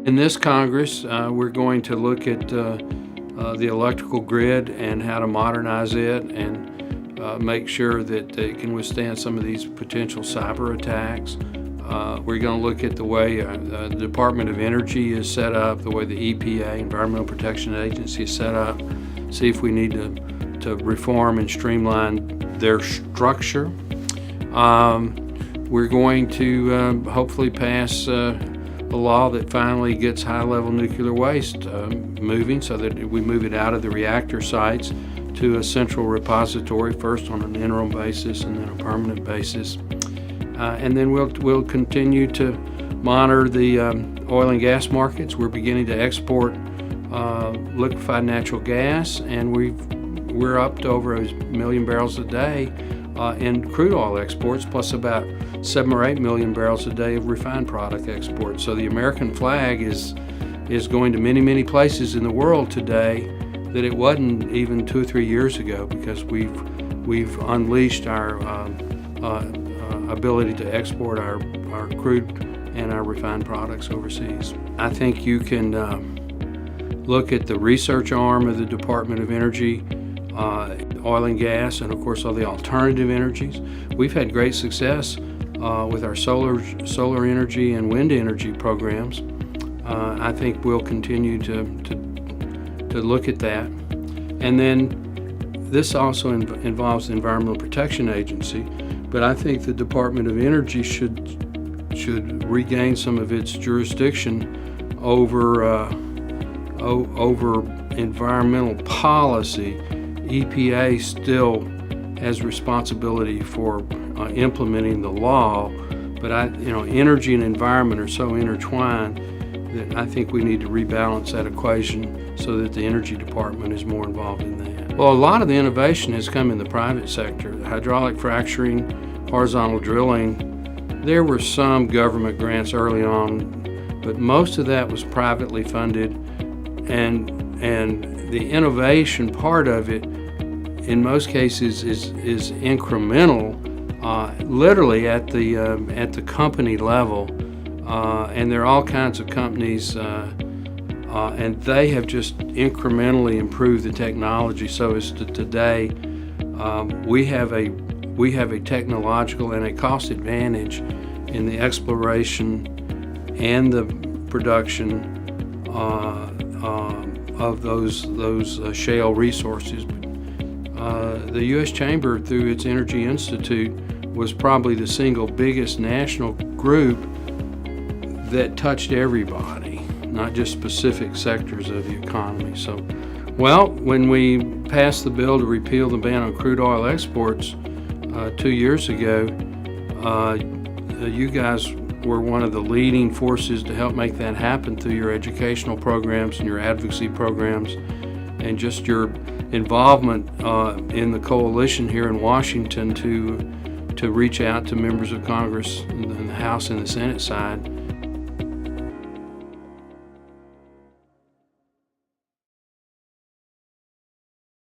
In this Congress, we're going to look at the electrical grid and how to modernize it and make sure that it can withstand some of these potential cyber attacks. We're going to look at the way the Department of Energy is set up, the way the EPA, Environmental Protection Agency, is set up, see if we need to reform and streamline their structure. We're going to hopefully pass a law that finally gets high-level nuclear waste moving, so that we move it out of the reactor sites to a central repository, first on an interim basis and then a permanent basis. And then we'll continue to monitor the oil and gas markets. We're beginning to export liquefied natural gas, and we're up to over 1 million barrels a day in crude oil exports, plus about 7 or 8 million barrels a day of refined product exports. So the American flag is going to many places in the world today that it wasn't even 2 or 3 years ago, because we've unleashed our ability to export our crude and our refined products overseas. I think you can look at the research arm of the Department of Energy, oil and gas, and of course all the alternative energies. We've had great success with our solar energy and wind energy programs. I think we'll continue to look at that. And then this also involves the Environmental Protection Agency, but I think the Department of Energy should regain some of its jurisdiction over environmental policy. EPA still has responsibility for implementing the law, but energy and environment are so intertwined that I think we need to rebalance that equation so that the Energy Department is more involved in that. Well, a lot of the innovation has come in the private sector. Hydraulic fracturing, horizontal drilling. There were some government grants early on, but most of that was privately funded, and the innovation part of it in most cases is incremental, literally at the company level, and there are all kinds of companies, and they have just incrementally improved the technology so as to today we have a technological and a cost advantage in the exploration and the production of those shale resources. The U.S. Chamber, through its Energy Institute, was probably the single biggest national group that touched everybody, not just specific sectors of the economy. So, well, when we passed the bill to repeal the ban on crude oil exports 2 years ago, you guys were one of the leading forces to help make that happen through your educational programs and your advocacy programs, and just your involvement in the coalition here in Washington to reach out to members of Congress in the House and the Senate side